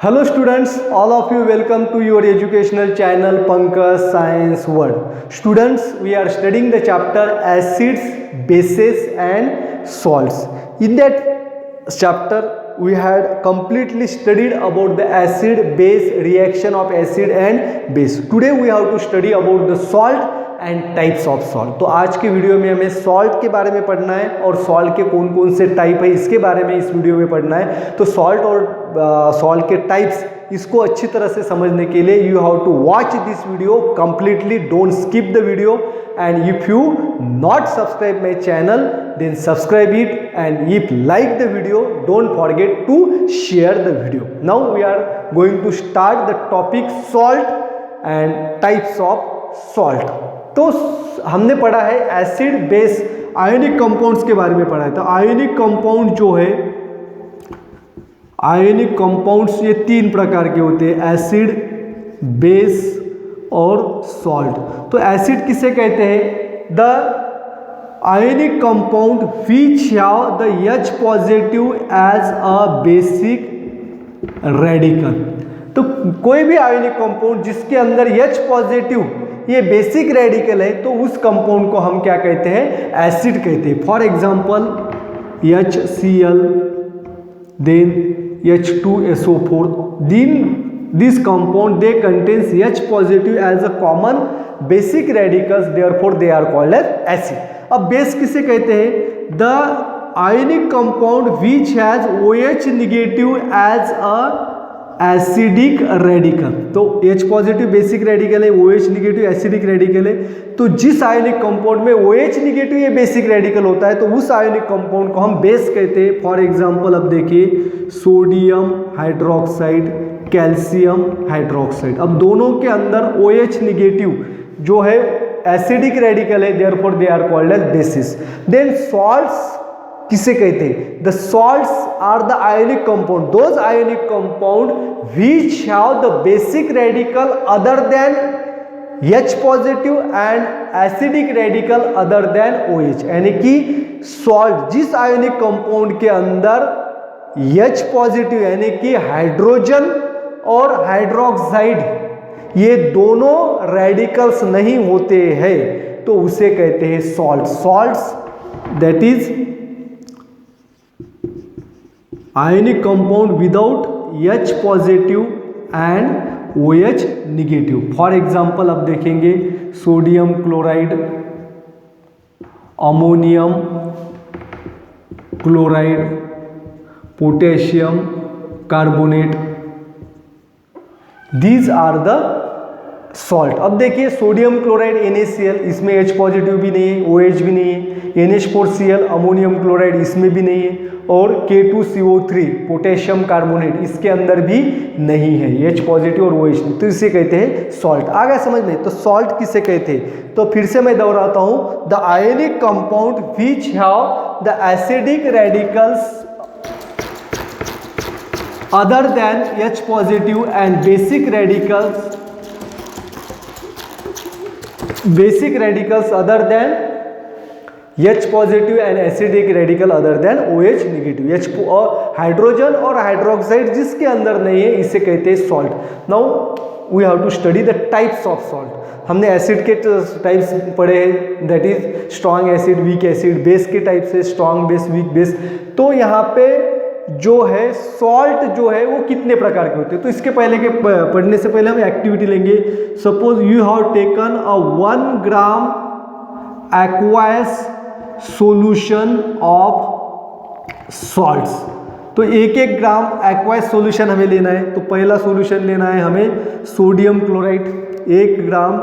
Hello students, all of you welcome to your educational channel Pankaj Science World. Students, we are studying the chapter acids, bases and salts. In that chapter, we had completely studied about the acid base reaction of acid and base. Today we have to study about the salt and types of salt. तो आज के video में हमें salt के बारे में पढ़ना है और सॉल्ट के कौन कौन से टाइप है इसके बारे में इस वीडियो में पढ़ना है। तो सॉल्ट और सॉल्ट के टाइप्स इसको अच्छी तरह से समझने के लिए you have to watch this video completely, don't skip the video and if you not subscribe my channel then subscribe it and if like the video don't forget to share the video. Now we are going to start the topic salt and types of salt. तो हमने पढ़ा है acid base ionic compounds के बारे में पढ़ा है। तो आयोनिक कंपाउंड जो है, आयोनिक कंपाउंड्स ये तीन प्रकार के होते हैं, एसिड, बेस और सॉल्ट। तो एसिड किसे कहते हैं? The ionic compound which have the H positive as a basic radical. तो कोई भी आयोनिक कंपाउंड जिसके अंदर H पॉजिटिव ये बेसिक रेडिकल है तो उस कंपाउंड को हम क्या कहते हैं? एसिड कहते हैं। For example HCl, then H2SO4, this compound they contains H positive as a common basic radicals, therefore they are called as acid. अब बेस किसे कहते हैं? The ionic compound which has OH negative as a acidic radical. तो H positive basic radical है, OH negative acidic radical है। तो जिस ionic compound में OH निगेटिव ये बेसिक रेडिकल होता है तो उस आयोनिक कंपाउंड को हम बेस कहते हैं। फॉर एग्जांपल अब देखिए सोडियम हाइड्रोक्साइड, कैल्शियम हाइड्रोक्साइड। अब दोनों के अंदर OH निगेटिव जो है एसिडिक रेडिकल है, therefore they are called as bases. Then salts किसे कहते हैं? The salts are the ionic compound, those ionic compound which have the basic radical other than H positive and acidic radical other than OH। यानी कि salt जिस ionic compound के अंदर H positive यानी कि हाइड्रोजन और हाइड्रोक्साइड ये दोनों रेडिकल्स नहीं होते हैं तो उसे कहते हैं salt. Salts that is ionic compound without H positive and OH negative. For example अब देखेंगे sodium chloride, ammonium chloride, potassium carbonate, these are the salt. अब देखिए सोडियम क्लोराइड NaCl, इसमें H पॉजिटिव भी नहीं है, OH भी नहीं है। NH4Cl अमोनियम क्लोराइड इसमें भी नहीं है और K2CO3 पोटेशियम कार्बोनेट इसके अंदर भी नहीं है, H पॉजिटिव और OH नहीं, तो इसे कहते हैं सॉल्ट। आ गया समझ में? तो सॉल्ट किसे कहते हैं? तो फिर से मैं दोहराता हूं, the ionic compound which have the acidic radicals other than H positive and basic radicals other than H positive and acidic radical other than OH negative. H hydrogen और हाइड्रोक्साइड जिसके अंदर नहीं है इसे कहते हैं salt. Now we have to study the types of salt. हमने acid के टाइप्स पढ़े हैं, that is strong acid, weak acid. Base के टाइप से स्ट्रॉन्ग बेस, वीक बेस। तो यहाँ पे जो है सॉल्ट जो है वो कितने प्रकार के होते हैं तो इसके पहले के पढ़ने से पहले हम एक्टिविटी लेंगे। Suppose you have taken a 1 gram aqueous solution of salts. तो 1 ग्राम एक्वायस सॉल्यूशन हमें लेना है। तो पहला सॉल्यूशन लेना है हमें सोडियम क्लोराइड, 1 ग्राम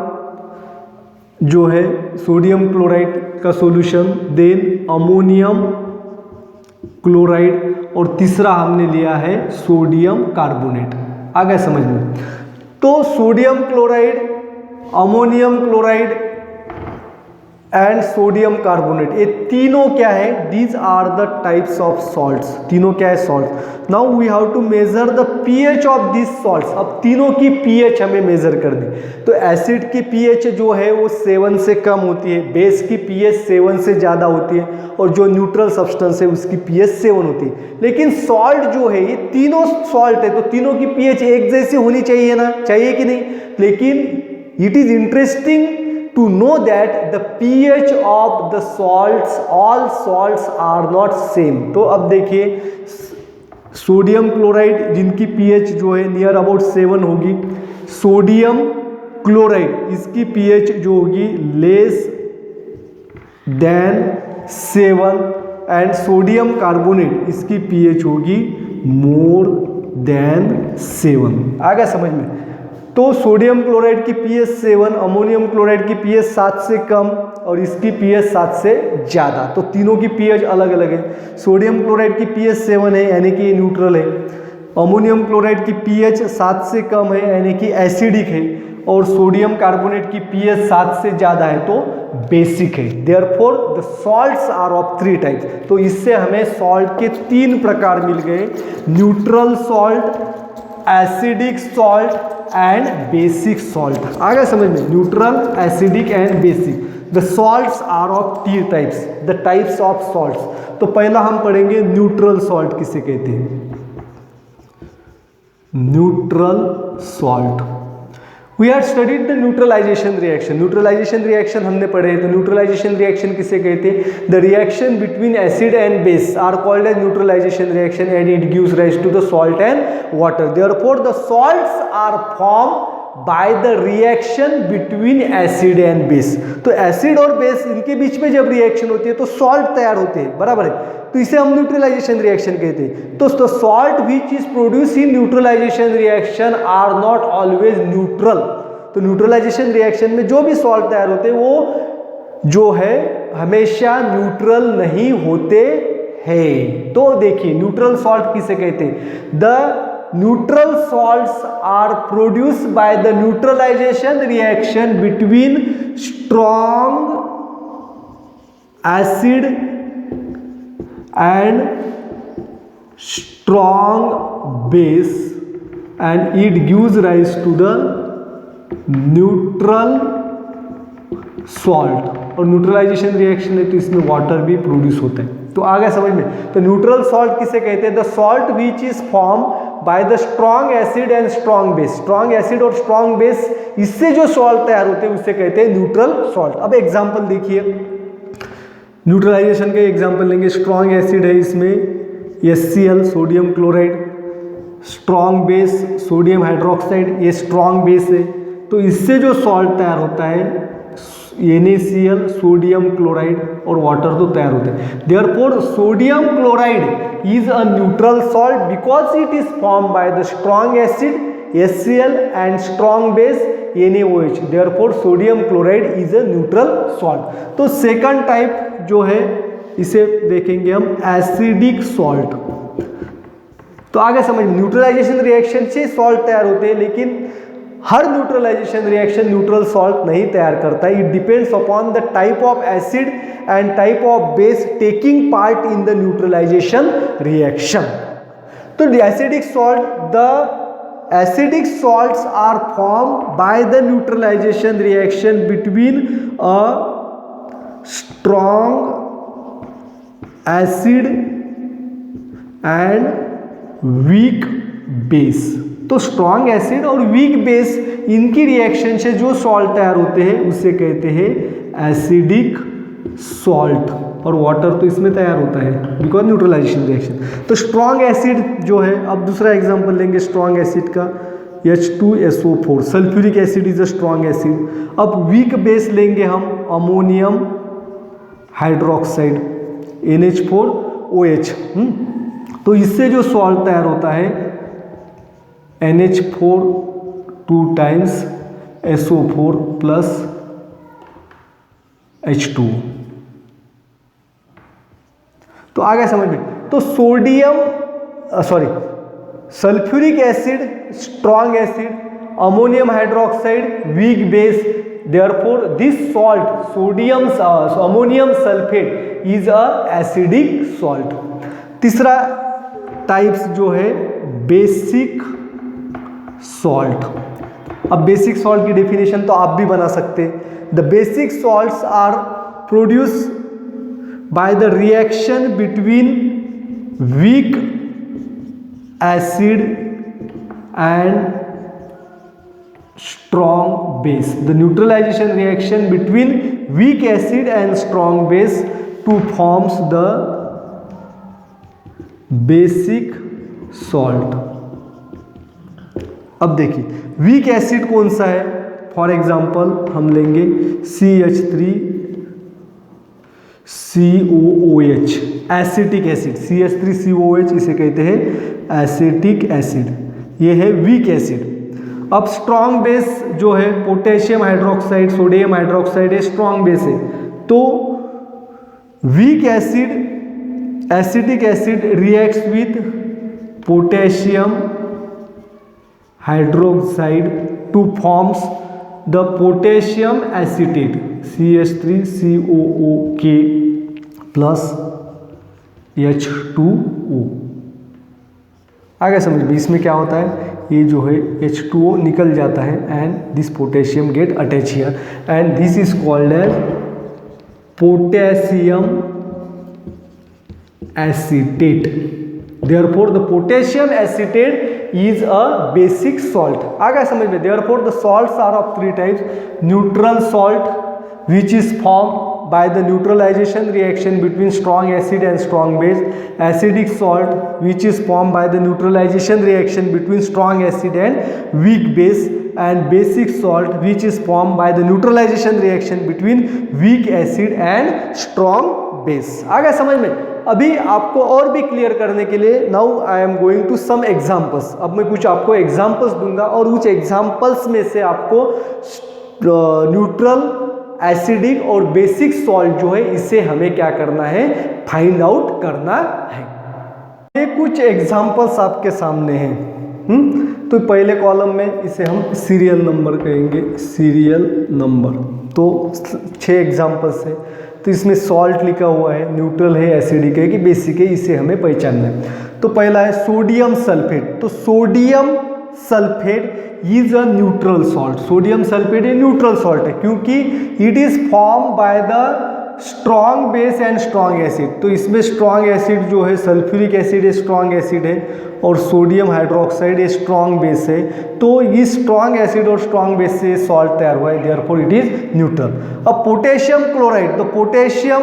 जो है सोडियम क्लोराइड का सॉल्यूशन, देन अमोनियम क्लोराइड और तीसरा हमने लिया है सोडियम कार्बोनेट। आ गया समझ में? तो sodium chloride, ammonium chloride and sodium carbonate, ये तीनों क्या है, these are the types of salts, तीनों क्या है, salt. Now we have to measure the pH of this salts, अब तीनों की पीएच हमें मेजर करनी। तो एसिड की पीएच जो है वो 7 से कम होती है, बेस की पीएच 7 से ज़्यादा होती है, और जो न्यूट्रल सब्सटेंस है उसकी पीएच 7 होती है। लेकिन सॉल्ट जो है, ये तीनों सॉल्ट है, तो तीनों की पीएच एक जैसी होनी चाहिए ना, चाहिए कि नहीं। लेकिन it is interesting to know that the pH of the salts, all salts are not same। तो अब देखिए सोडियम क्लोराइड जिनकी pH जो है नियर अबाउट 7 होगी, सोडियम क्लोराइड इसकी pH जो होगी less than 7, and sodium carbonate इसकी pH होगी मोर देन 7। आ गया समझ में। तो सोडियम क्लोराइड की pH 7, अमोनियम क्लोराइड की pH 7 से कम, और इसकी pH 7 से ज़्यादा। तो तीनों की pH अलग अलग है। सोडियम क्लोराइड की pH 7 है यानी कि न्यूट्रल है, अमोनियम क्लोराइड की pH 7 से कम है यानी कि एसिडिक है, और सोडियम कार्बोनेट की pH 7 से ज़्यादा है तो बेसिक है। Therefore the salts are of 3 types. तो इससे हमें सॉल्ट के 3 प्रकार मिल गए, neutral salt, acidic salt and basic salt. आ गया समझ में, neutral, acidic and basic. The salts are of 3 types, the types of salts. तो पहला हम पढ़ेंगे न्यूट्रल सॉल्ट किसे कहते हैं। Neutral salt, we have studied the neutralization reaction. Neutralization reaction हमने पढ़े, तो न्यूट्रलाइजेशन रिएक्शन किसे कहते हैं, the reaction between acid and base are called as neutralization reaction and it gives rise to the salt and water. Therefore the salts are form by the reaction between acid and base. तो acid और base इनके बीच में जब reaction होती है तो salt तैयार होते हैं, बराबर है। तो इसे हम न्यूट्रलाइजेशन रिएक्शन कहते हैं। तो salt which is produce in neutralization reaction are not always neutral. तो न्यूट्रलाइजेशन रिएक्शन में जो भी सॉल्ट तैयार होते हैं वो जो है हमेशा न्यूट्रल नहीं होते हैं। तो देखिए न्यूट्रल सॉल्ट किसे कहते हैं, the neutral salts are produced by the neutralization reaction between strong acid and strong base and it gives rise to the neutral salt। और न्यूट्रलाइजेशन रिएक्शन है तो इसमें वाटर भी प्रोड्यूस होता है। तो आ गया समझ में। तो न्यूट्रल सॉल्ट किसे कहते हैं, the salt which is form by the strong acid and strong base. Strong acid और स्ट्रॉन्ग बेस, इससे जो सॉल्ट तैयार होते हैं उसे कहते हैं न्यूट्रल सॉल्ट। अब एग्जांपल देखिए, न्यूट्रलाइजेशन के एग्जांपल लेंगे। स्ट्रॉन्ग एसिड है, इसमें HCl sodium chloride, strong base sodium hydroxide, ये स्ट्रॉन्ग बेस है। तो इससे जो सॉल्ट तैयार होता है NaCl सोडियम क्लोराइड और वाटर तो तैयार होते हैं। Therefore sodium chloride is a neutral salt because it is form by the strong acid HCl and strong base NaOH। Therefore sodium chloride is a neutral salt. तो second type जो है इसे देखेंगे हम एसिडिक सॉल्ट। तो आगे समझ, neutralisation reaction से सॉल्ट तैयार होते हैं, लेकिन हर न्यूट्रलाइजेशन रिएक्शन न्यूट्रल सॉल्ट नहीं तैयार करता है। It depends upon the type of acid and type of base taking part in the neutralization reaction. तो acidic salt, the acidic salts are form by the neutralization reaction between a strong acid and weak base. तो strong acid और weak base इनकी reaction से जो salt तैयार होते हैं उसे कहते हैं एसिडिक सॉल्ट, और वाटर तो इसमें तैयार होता है बिकॉज न्यूट्रलाइजेशन रिएक्शन। तो स्ट्रॉन्ग एसिड जो है, अब दूसरा एग्जांपल लेंगे स्ट्रॉन्ग एसिड का, H2SO4 sulphuric acid is a strong acid. अब वीक बेस लेंगे हम अमोनियम हाइड्रोक्साइड NH4OH। तो इससे जो सॉल्ट तैयार होता है NH4 2 times SO4 plus H2। तो आ गया समझ में। तो sodium sulphuric acid strong acid, ammonium hydroxide weak base, therefore this salt ammonium sulfate is a acidic salt. तीसरा टाइप्स जो है बेसिक सॉल्ट. अब बेसिक सॉल्ट की डेफिनेशन तो आप भी बना सकते हैं. The basic salts are produce by the reaction between weak acid and strong base. The neutralization reaction between weak acid and strong base to forms the basic salt. अब देखिए weak acid कौन सा है. फॉर एग्जांपल हम लेंगे CH3COOH acetic acid. CH3COOH इसे कहते हैं एसिटिक एसिड. ये है वीक एसिड. अब स्ट्रॉन्ग बेस जो है पोटेशियम हाइड्रोक्साइड, सोडियम हाइड्रोक्साइड, ये स्ट्रॉन्ग बेस है. तो weak acid acetic acid reacts with potassium hydroxide two forms the potassium acetate CH3COOK plus H2O. आगे समझ में इसमें क्या होता है. ये जो है H2O निकल जाता है and this potassium get attach here and this is called as potassium acetate. Therefore the potassium acetate is a basic salt. आगे समझ में. Therefore the salts are of three types. Neutral salt which is form by the neutralization reaction between strong acid and strong base. Acidic salt which is formed by the neutralization reaction between strong acid and weak base. And basic salt which is formed by the neutralization reaction between weak acid and strong base. आ गया समझ में. अभी आपको और भी clear करने के लिए now I am going to some examples. अब मैं कुछ आपको एग्जाम्पल्स दूंगा और उस एग्जाम्पल्स में से आपको न्यूट्रल एसिडिक और बेसिक सॉल्ट जो है इसे हमें क्या करना है, फाइंड आउट करना है. ये कुछ एग्जांपल्स आपके सामने हैं. तो पहले कॉलम में इसे हम सीरियल नंबर कहेंगे. सीरियल नंबर तो 6 एग्जांपल्स है. तो इसमें सॉल्ट लिखा हुआ है, न्यूट्रल है, एसिडिक है कि बेसिक है, इसे हमें पहचानना है. तो पहला है सोडियम सल्फेट. तो sodium sulphate is a neutral salt. Sodium sulphate ये न्यूट्रल सॉल्ट है क्योंकि it is form by the strong base and strong acid. तो इसमें स्ट्रॉन्ग एसिड जो है सल्फ्यूरिक एसिड है, स्ट्रॉन्ग एसिड है, और सोडियम हाइड्रोक्साइड ये स्ट्रॉन्ग बेस है. तो इस स्ट्रॉन्ग एसिड और स्ट्रॉन्ग बेस से सॉल्ट तैयार हुआ है. Therefore it is neutral. अब पोटेशियम क्लोराइड. तो पोटेशियम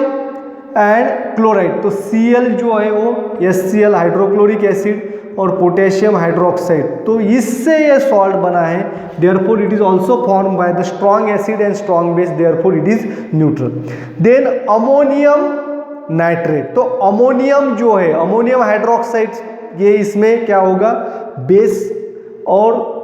एंड क्लोराइड तो Cl जो है वो HCl हाइड्रोक्लोरिक एसिड और पोटेशियम हाइड्रोक्साइड, तो इससे ये सॉल्ट बना है. Therefore it is also form by the strong acid and strong base. Therefore it is neutral. Then ammonium nitrate. तो अमोनियम जो है अमोनियम हाइड्रोक्साइड ये इसमें क्या होगा, बेस, और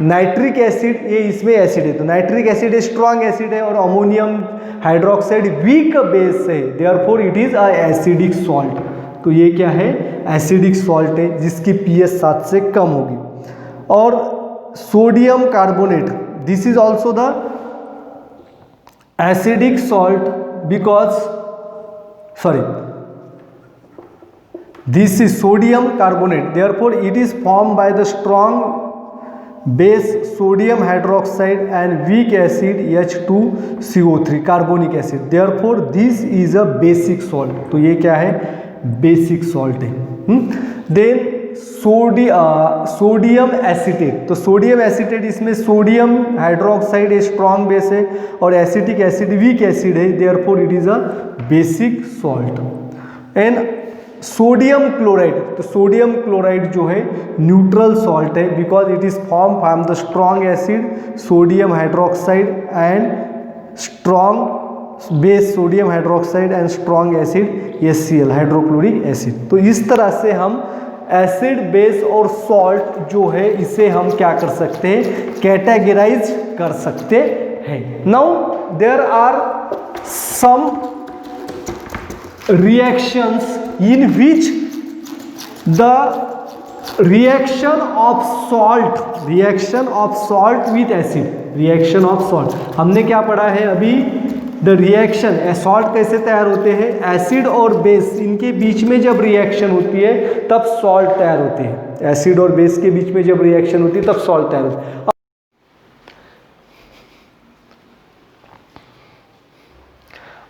नाइट्रिक एसिड ये इसमें एसिड है. तो नाइट्रिक एसिड स्ट्रॉन्ग एसिड है और अमोनियम हाइड्रोक्साइड वीक बेस है. Therefore it is a acidic salt. तो ये क्या है, एसिडिक सॉल्ट है जिसकी pH 7 से कम होगी. और sodium carbonate, this is also the acidic salt because this is sodium carbonate. Therefore it is formed by the strong base sodium hydroxide and weak acid H2CO3 carbonic acid. Therefore this is a basic salt. तो ये क्या है, basic salt है. Then sodium acetate. तो sodium acetate इसमें sodium hydroxide एक strong base है और एसिटिक एसिड वीक एसिड है. Therefore it is a basic salt. And sodium chloride. तो सोडियम क्लोराइड जो है न्यूट्रल सॉल्ट है because it is form from the strong acid sodium hydroxide and strong base sodium hydroxide and strong acid HCl hydrochloric acid. तो इस तरह से हम acid base और सॉल्ट जो है इसे हम क्या कर सकते हैं, कैटेगराइज कर सकते हैं. Now there are some reactions in which the reaction of salt with acid, reaction of salt हमने क्या पढ़ा है अभी, द रिएक्शन सॉल्ट कैसे तैयार होते हैं, एसिड और बेस इनके बीच में जब रिएक्शन होती है तब सॉल्ट तैयार होते हैं, एसिड और बेस के बीच में जब रिएक्शन होती है तब सॉल्ट तैयार होते हैं।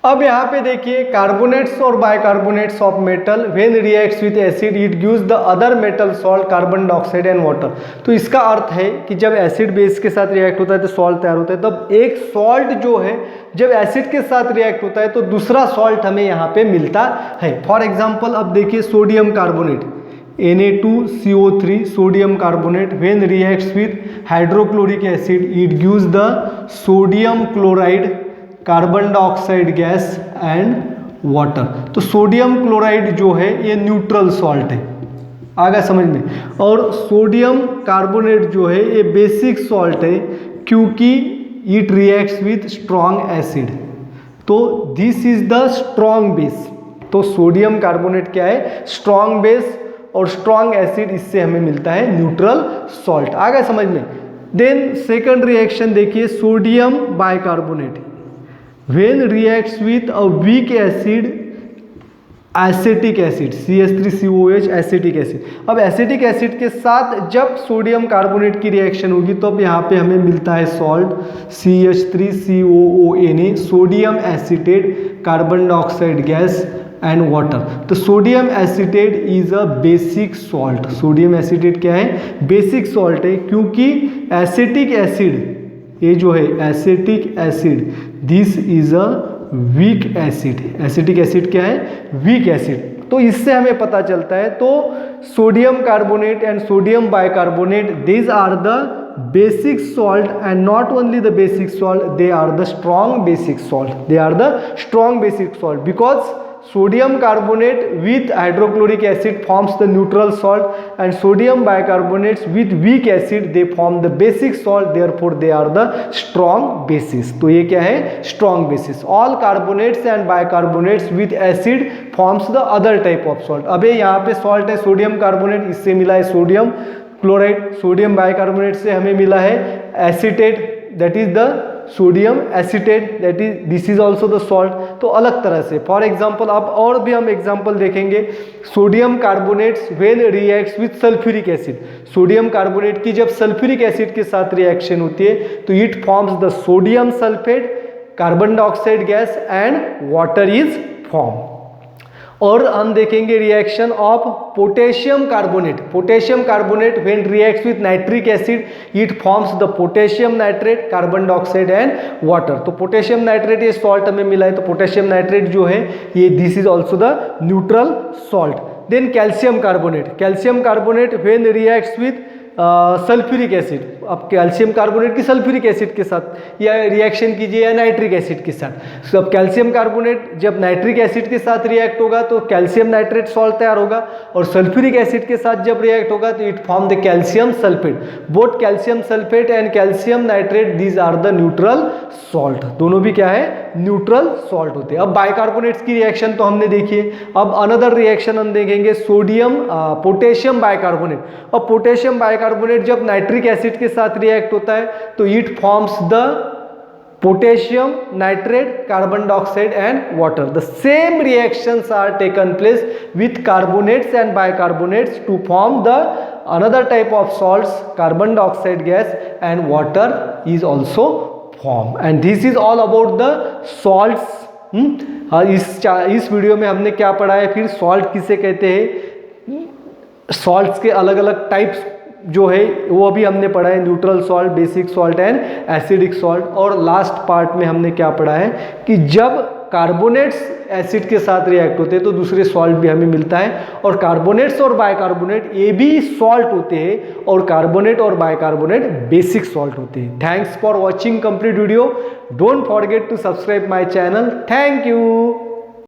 अब यहाँ पे देखिए कार्बोनेट्स और bicarbonates of metal when reacts with acid it gives the other metal salt carbon dioxide and water. तो इसका अर्थ है कि जब एसिड बेस के साथ रिएक्ट होता है तो सॉल्ट तैयार होता है, तब एक सॉल्ट जो है जब एसिड के साथ रिएक्ट होता है तो दूसरा सॉल्ट हमें यहाँ पे मिलता है। फॉर एग्जाम्पल अब देखिए sodium carbonate Na2CO3 sodium carbonate when reacts with hydrochloric acid it gives the sodium chloride carbon dioxide gas and water. तो सोडियम क्लोराइड जो है ये न्यूट्रल सॉल्ट है, आगे समझ में, और सोडियम कार्बोनेट जो है ये बेसिक सॉल्ट है क्योंकि it reacts with strong acid. तो this is the strong base. तो सोडियम कार्बोनेट क्या है, स्ट्रॉन्ग बेस, और स्ट्रॉन्ग एसिड इससे हमें मिलता है न्यूट्रल सॉल्ट, आगे समझ में। देन सेकंड रिएक्शन देखिए sodium bicarbonate when reacts with a weak acid acetic acid CH3COH acetic acid. अब एसिटिक एसिड के साथ जब सोडियम कार्बोनेट की रिएक्शन होगी तो अब यहाँ पे हमें मिलता है salt CH3COONA sodium acetate carbon dioxide gas and water. तो sodium acetate is a basic salt, sodium acetate क्या है, बेसिक सॉल्ट है क्योंकि एसिटिक एसिड ये जो है acetic acid this is a weak acid. Acetic acid क्या है, वीक एसिड। तो इससे हमें पता चलता है तो sodium carbonate and sodium bicarbonate these are the basic salt and not only the basic salt, they are the strong basic salt, they are the strong basic salt because sodium carbonate with hydrochloric acid forms the neutral salt and sodium bicarbonates with weak acid they form the basic salt, therefore they are the strong bases। तो ये क्या है, strong bases। all carbonates and bicarbonates with acid forms the other type of salt। अब यहाँ पे salt है sodium carbonate, इससे मिला है सोडियम क्लोराइड, सोडियम बाइकार्बोनेट से हमें मिला है acetate that is the sodium acetate that is this is also the salt. तो अलग तरह से फॉर एग्जाम्पल अब और भी हम एग्जाम्पल देखेंगे sodium carbonates when reacts with sulphuric acid. Sodium carbonate की जब सल्फ्यूरिक एसिड के साथ रिएक्शन होती है तो it forms the sodium sulphate carbon dioxide gas and water is form. और हम देखेंगे reaction of potassium carbonate. Potassium carbonate when reacts with nitric acid it forms the potassium nitrate carbon dioxide and water. तो potassium nitrate ये salt हमें मिला है, तो potassium nitrate जो है ये this is also the neutral salt. Then calcium carbonate, calcium carbonate when reacts with sulphuric acid. अब कैल्शियम कार्बोनेट की सल्फ्यूरिक एसिड के साथ या रिएक्शन कीजिए या नाइट्रिक एसिड के साथ। अब कैल्शियम कार्बोनेट जब नाइट्रिक एसिड के साथ रिएक्ट होगा तो कैल्शियम नाइट्रेट सॉल्ट तैयार होगा, और सल्फ्यूरिक एसिड के साथ जब रिएक्ट होगा तो it form the calcium sulphate. Both calcium sulphate and calcium nitrate these are the neutral salt, दोनों भी क्या है, न्यूट्रल सॉल्ट होते हैं। अब बाइकार्बोनेट्स की रिएक्शन तो हमने देखी है, अब अनदर रिएक्शन हम देखेंगे सोडियम पोटेशियम बाइकार्बोनेट। और पोटेशियम बाइकार्बोनेट जब नाइट्रिक एसिड के साथ रिएक्ट होता है तो it forms the potassium nitrate carbon dioxide and water. The same reactions are taken place with carbonates and bicarbonates to form the another type of salts, carbon dioxide gas and water is also formed, and this is all about the salts। इस video में हमने क्या पढ़ा है, फिर salt किसे कहते हैं, सॉल्ट्स के अलग अलग टाइप्स जो है वो भी हमने पढ़ा है, neutral salt, basic salt and acidic salt. और लास्ट पार्ट में हमने क्या पढ़ा है कि जब कार्बोनेट्स एसिड के साथ रिएक्ट होते हैं तो दूसरे सॉल्ट भी हमें मिलता है, और कार्बोनेट्स और बाइकार्बोनेट ये भी सॉल्ट होते हैं, और कार्बोनेट और बाइकार्बोनेट बेसिक सॉल्ट होते हैं। Thanks for watching complete video, don't forget to subscribe my channel. Thank you.